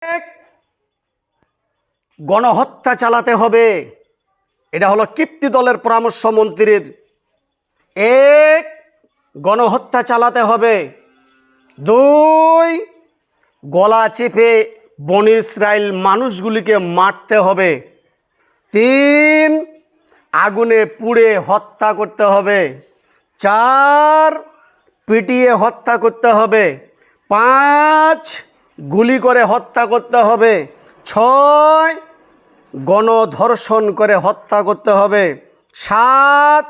এক, গণহত্যা চালাতে হবে। এটা হলো কিপ্তি দলের পরামর্শ মন্ত্রীর। এক, গণহত্যা চালাতে হবে। দুই, গলা চেপে বনি ইসরাইল মানুষগুলিকে মারতে হবে। তিন, আগুনে পুড়ে হত্যা করতে হবে। চার, পিটিয়ে হত্যা করতে হবে। পাঁচ, গুলি করে হত্যা করতে হবে। ছয়, গণধর্ষণ করে হত্যা করতে হবে। সাত,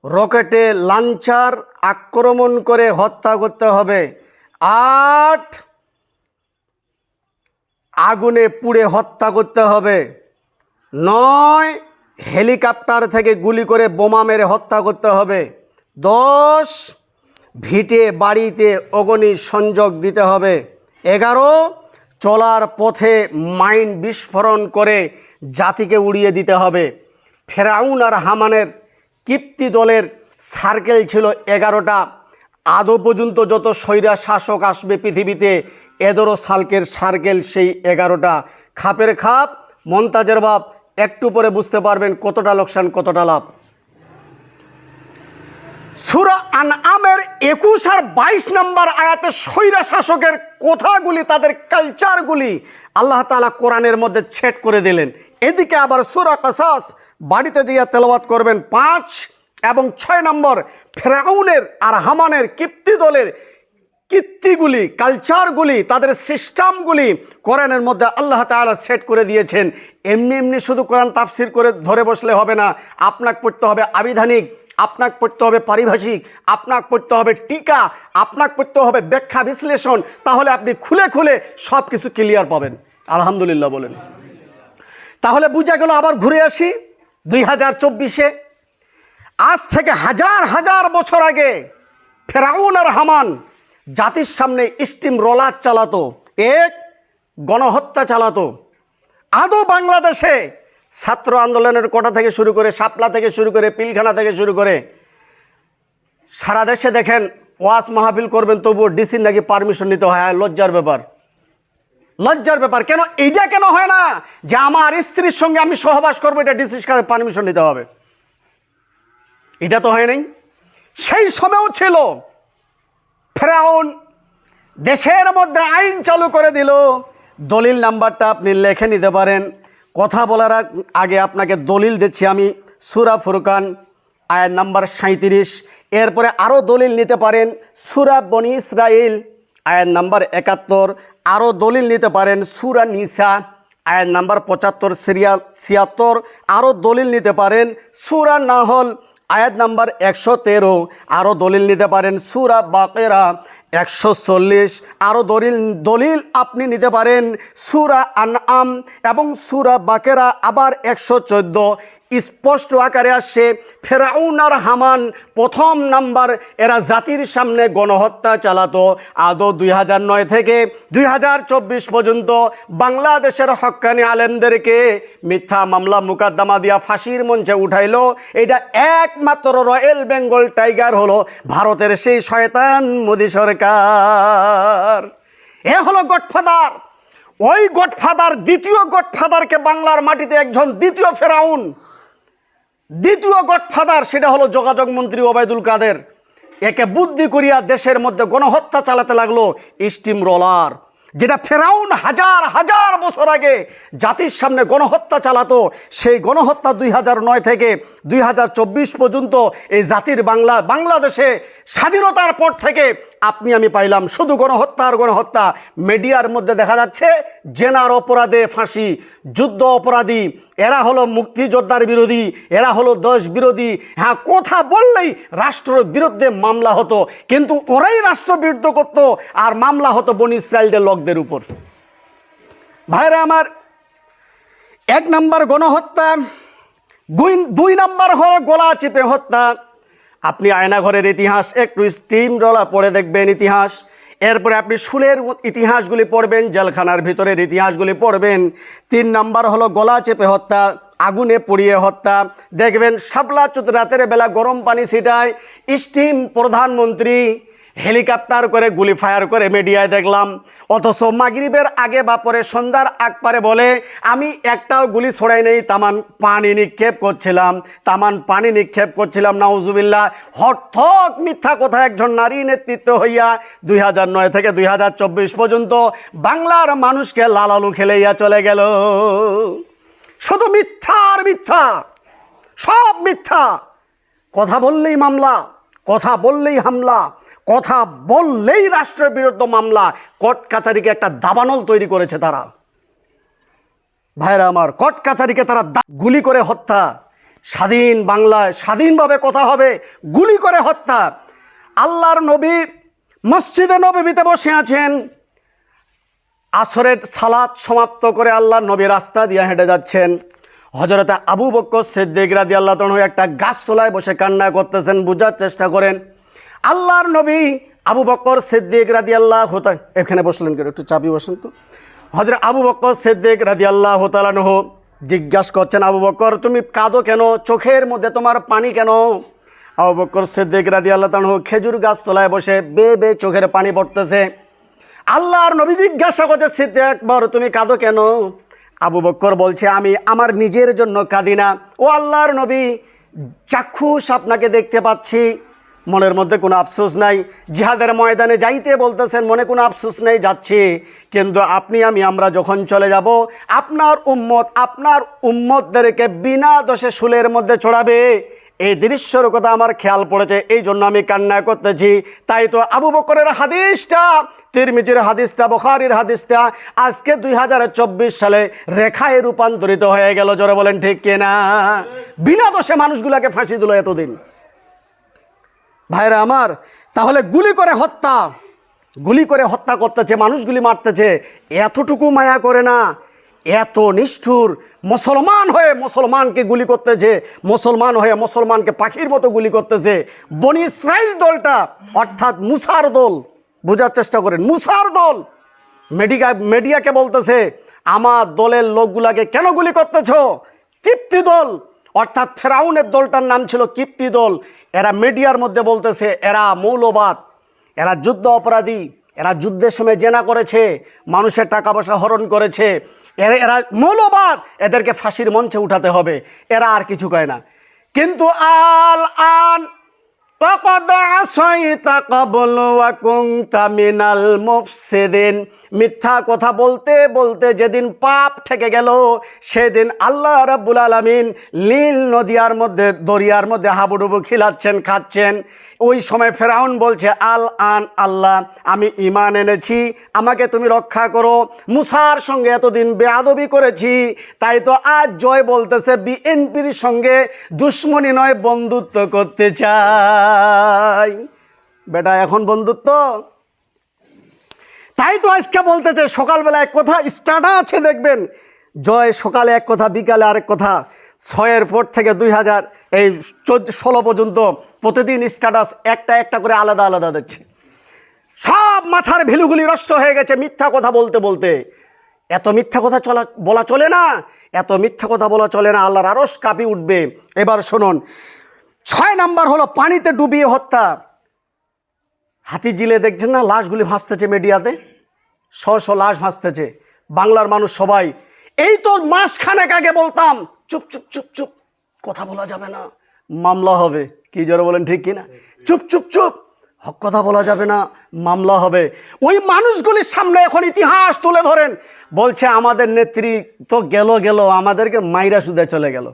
রকেটে লঞ্চার আক্রমণ করে হত্যা করতে হবে। আট, আগুনে পুড়ে হত্যা করতে হবে। নয়, হেলিকপ্টার থেকে গুলি করে বোমা মেরে হত্যা করতে হবে। 10, ভিটে বাড়িতে অগ্নি সংযোগ দিতে হবে। 11, চলার পথে মাইন বিস্ফোরণ করে জাতিকে উড়িয়ে দিতে হবে। ফেরাউন আর হামানের কিপ্তি দলের সার্কেল ছিল 11টা। আদৌ পর্যন্ত যত স্বৈরা শাসক আসবে পৃথিবীতে এদেরও সার্কেল সেই 11টা। খাপের খাপ, মন্তাজের বাপ। একটু পরে বুঝতে পারবেন কতটা লোকসান কতটা লাভ। সূরা আনআমের 21 আর 22 নম্বর আয়াতে স্বৈরা শাসকের কথাগুলি, তাদের কালচারগুলি আল্লাহ তাআলা কোরআনের মধ্যে ছেদ করে দিলেন। এদিকে আবার সূরা কাসাস বাড়িতে যেয়ে তেলাওয়াত করবেন 5 এবং 6 নম্বর ফেরাউনের আর হামানের কিপ্তি দলের কীর্তিগুলি, কালচারগুলি, তাদের সিস্টেমগুলি কোরআনের মধ্যে আল্লাহ তাআলা সেট করে দিয়েছেন। এমনি এমনি শুধু কোরআন তাফসির করে ধরে বসলে হবে না। আপনাকে পড়তে হবে আবিধানিক, আপনাকে পড়তে হবে পারিভাষিক, আপনাকে পড়তে হবে টিকা, আপনাকে পড়তে হবে ব্যাখ্যা বিশ্লেষণ। তাহলে আপনি খুলে খুলে সব কিছু ক্লিয়ার পাবেন। আলহামদুলিল্লাহ বলেন। তাহলে বুঝা গেল। আবার ঘুরে আসি 2024-এ। আজ থেকে হাজার হাজার বছর আগে ফেরাউন আর হামান জাতির সামনে স্টিম রোলার চালাতো, এক, গণহত্যা চালাতো। আদৌ বাংলাদেশে ছাত্র আন্দোলনের কোটা থেকে শুরু করে, শাপলা থেকে শুরু করে, পিলখানা থেকে শুরু করে সারা দেশে দেখেন ওয়াজ মাহফিল করবেন, তবুও ডিসির নাকি পারমিশন নিতে হয়। লজ্জার ব্যাপার, লজ্জার ব্যাপার। কেন এইটা কেন হয় না যে আমার স্ত্রীর সঙ্গে আমি সহবাস করবো, এটা ডিসির কাছে পারমিশন নিতে হবে? এটা তো হয় নাই। সেই সময়ও ছিল ফেরাউন দেশের মধ্যে আইন চালু করে দিল। দলিল নাম্বারটা আপনি লিখে নিতে পারেন। কথা বলার আগে আপনাকে দলিল দিচ্ছি আমি। সূরা ফুরকান আয়াত নাম্বার 37। এরপরে আরও দলিল নিতে পারেন সূরা বনি ইসরাইল আয়াত নাম্বার 71। আরও দলিল নিতে পারেন সূরা নিসা আয়াত নাম্বার 75 76। আরও দলিল নিতে পারেন সূরা নাহল আয়াত নাম্বার 113। আরও দলিল নিতে পারেন সূরা বাকেরা 140। আরও দলিল আপনি নিতে পারেন সূরা আনআম এবং সূরা বাকেরা আবার 114। স্পষ্ট আকারে আসছে ফেরাউন আর হামান প্রথম নাম্বার এরা জাতির সামনে গণহত্যা চালাতো। আদৌ 2009 থেকে 2024 পর্যন্ত বাংলাদেশের হক্কানি আলেমদেরকে মিথ্যা মামলা মুকদ্দমা দিয়া ফাঁসির মঞ্চে উঠাইলো। এটা একমাত্র রয়্যাল বেঙ্গল টাইগার হলো ভারতের সেই শয়তান মোদি সরকার। এ হলো গডফাদার। ওই গডফাদার, দ্বিতীয় গডফাদারকে বাংলার মাটিতে একজন দ্বিতীয় ফেরাউন, দ্বিতীয় গডফাদার, সেটা হলো যোগাযোগ মন্ত্রী ওবায়দুল কাদের। একে বুদ্ধি করিয়া দেশের মধ্যে গণহত্যা চালাতে লাগলো স্টিম রোলার। যেটা ফেরাউন হাজার হাজার বছর আগে জাতির সামনে গণহত্যা চালাতো, সেই গণহত্যা 2009 থেকে 2024 পর্যন্ত এই জাতির বাংলাদেশে স্বাধীনতার পর থেকে আপনি আমি পাইলাম শুধু গণহত্যা আর গণহত্যা। মিডিয়ার মধ্যে দেখা যাচ্ছে জেনার অপরাধে ফাঁসি, যুদ্ধ অপরাধী, এরা হলো মুক্তিযোদ্ধার বিরোধী, এরা হলো দেশ বিরোধী। হ্যাঁ, কথা বললেই রাষ্ট্রের বিরুদ্ধে মামলা হতো, কিন্তু ওরাই রাষ্ট্রবিরোধী করতো আর মামলা হতো বনি ইসরাইলদের লোকদের উপর। ভাইরা আমার, 1 নম্বর গণহত্যা। 2 নম্বর হলো গলা চেপে হত্যা। আপনি আয়নাঘরের ইতিহাস একটু স্টিম রোলার পড়ে দেখবেন ইতিহাস। এরপরে আপনি শুলের ইতিহাসগুলি পড়বেন, জেলখানার ভিতরের ইতিহাসগুলি পড়বেন। 3 নম্বর হলো গলা চেপে হত্যা, আগুনে পুড়িয়ে হত্যা। দেখবেন শাপলা রাতের বেলা গরম পানি ছিটায় স্টিম প্রধানমন্ত্রী হেলিকপ্টার করে গুলি ফায়ার করে মিডিয়ায় দেখলাম। অথচ মাগরিবের আগে বা পরে সন্ধ্যার আগ পারে বলে আমি একটাও গুলি ছড়াই নেই, তামান পানি নিক্ষেপ করছিলাম। নাউজুবিল্লাহ। হঠাৎ মিথ্যা কথা একজন নারী নেতৃত্ব হইয়া 2009 থেকে 2024 পর্যন্ত বাংলার মানুষকে লালালু খেলাইয়া চলে গেল। শুধু মিথ্যা আর মিথ্যা, সব মিথ্যা। কথা বললেই মামলা, কথা বললেই হামলা, কথা বললেই রাষ্ট্রের বিরুদ্ধে মামলা। কোর্ট কাচারিকে একটা দাবানল তৈরি করেছে তারা। ভাইরা আমার, কোর্ট কাচারিকে তারা গুলি করে হত্যা। স্বাধীন বাংলায় স্বাধীনভাবে কথা হবে, গুলি করে হত্যা। আল্লাহর নবী মসজিদে নববীতে বসে আছেন, আসরের সালাত সমাপ্ত করে আল্লাহর নবী রাস্তা দিয়ে হেঁটে যাচ্ছেন। হযরতে আবু বকর সিদ্দিক রাদিয়াল্লাহু তাআলা একটা গাছতলায় বসে কান্না করতেছেন। বুঝার চেষ্টা করেন, আল্লাহর নবী আবু বকর সিদ্দিক রাদিয়াল্লাহু তাআলা এখানে বসলেন কেন? একটু চাবি বসেন তো। হযরত আবু বকর সিদ্দিক রাদিয়াল্লাহু তাআলা জিজ্ঞাসা করছেন, আবু বকর তুমি কাঁদো কেন? চোখের মধ্যে তোমার পানি কেন? আবু বকর সিদ্দিক রাদিয়াল্লাহু তাআলা খেজুর গাছতলায় বসে বে চোখের পানি পড়তেছে। আল্লাহর নবী জিজ্ঞাসা করছে, সিদ্দিক আকবর তুমি কাঁদো কেন? আবু বকর বলছে, আমি আমার নিজের জন্য কাঁদি না, ও আল্লাহর নবী চাক্ষুষ আপনাকে দেখতে পাচ্ছি, মনের মধ্যে কোনো আফসোস নাই। জিহাদের ময়দানে যাইতে বলতেছেন, মনে কোনো আফসোস নেই, যাচ্ছি। কিন্তু আমরা যখন চলে যাব, আপনার উম্মতদেরকে বিনা দোষে শুলের মধ্যে চড়াবে। এই দৃশ্যের কথা আমার খেয়াল পড়েছে, এই জন্য আমি কান্না করতেছি। তাই তো আবু বকরের হাদিসটা, তিরমিজির হাদিসটা, বুখারীর হাদিসটা আজকে 2024 সালে রেখায় রূপান্তরিত হয়ে গেল। জোরে বলেন ঠিক কিনা? বিনা দোষে মানুষগুলাকে ফাঁসি দিল এতদিন। ভাইরা আমার, তাহলে গুলি করে হত্যা করতেছে, মানুষগুলি মারতেছে, এতটুকু মায়া করে না? এত নিষ্ঠুর। মুসলমান হয়ে মুসলমানকে গুলি করতেছে, মুসলমান হয়ে মুসলমানকে পাখির মতো গুলি করতেছে। বনি ইসরাইল দলটা, অর্থাৎ মুসার দল, বোঝার চেষ্টা করেন, মুসার দল মিডিয়াকে বলতেছে আমার দলের লোকগুলাকে কেন গুলি করতেছ? কিপ্তি দল, অর্থাৎ ফেরাউনের দলটার নাম ছিল কিপ্তি দল। এরা মিডিয়ার মধ্যে বলতেছে এরা মৌলবাদ, এরা যুদ্ধ অপরাধী, এরা যুদ্ধের সময় জেনা করেছে, মানুষের টাকা পয়সা হরণ করেছে, এরা মৌলবাদ, এদেরকে ফাঁসির মঞ্চে উঠাতে হবে। এরা আর কিছু কয় না। কিন্তু মিথ্যা কথা বলতে বলতে যেদিন পাপ ঠেকে গেল, সেদিন আল্লাহ রাব্বুল আলামিন নীল দরিয়ার মধ্যে হাবুডুবু খিলাচ্ছেন, খাচ্ছেন। ওই সময় ফেরাউন বলছে আল্লাহ আমি ঈমান এনেছি, আমাকে তুমি রক্ষা করো। মুসার সঙ্গে এতদিন বেয়াদবি করেছি, তাই তো আজ জয় বলতেছে বিএনপির সঙ্গে দুশ্মনী নয়, বন্ধুত্ব করতে চাই। বেটা এখন বন্ধুত্ব? তাই তো আজকে বলতেছে, সকালবেলা এক কথা স্টার্ট আছে দেখবেন, জয় সকালে এক কথা, বিকালে আরেক কথা। 6-এর পর থেকে 2016 পর্যন্ত প্রতিদিন স্ট্যাটাস একটা করে আলাদা দিচ্ছে। সব মাথার ভ্যালুগুলি নষ্ট হয়ে গেছে মিথ্যা কথা বলতে বলতে। এত মিথ্যা কথা বলা চলে না, এত মিথ্যা কথা বলা চলে না, আল্লাহর আরশ কাঁপি উঠবে। এবার শুনুন, 6 নাম্বার হলো পানিতে ডুবিয়ে হত্যা। হাতিঝিলে দেখছেন না লাশগুলি ভাসতেছে, মিডিয়াতে 100 লাশ ভাসতেছে। বাংলার মানুষ সবাই, এই তো মাসখানেক আগে বলতাম চুপ চুপ চুপ চুপ, কথা বলা যাবে না, মামলা হবে। কি জোরে বলেন ঠিক কিনা? চুপ চুপ চুপ, কথা বলা যাবে না, মামলা হবে। ওই মানুষগুলির সামনে এখন ইতিহাস তুলে ধরেন, বলছে আমাদের নেত্রী তো গেল আমাদেরকে মাইরা সুদে চলে গেল।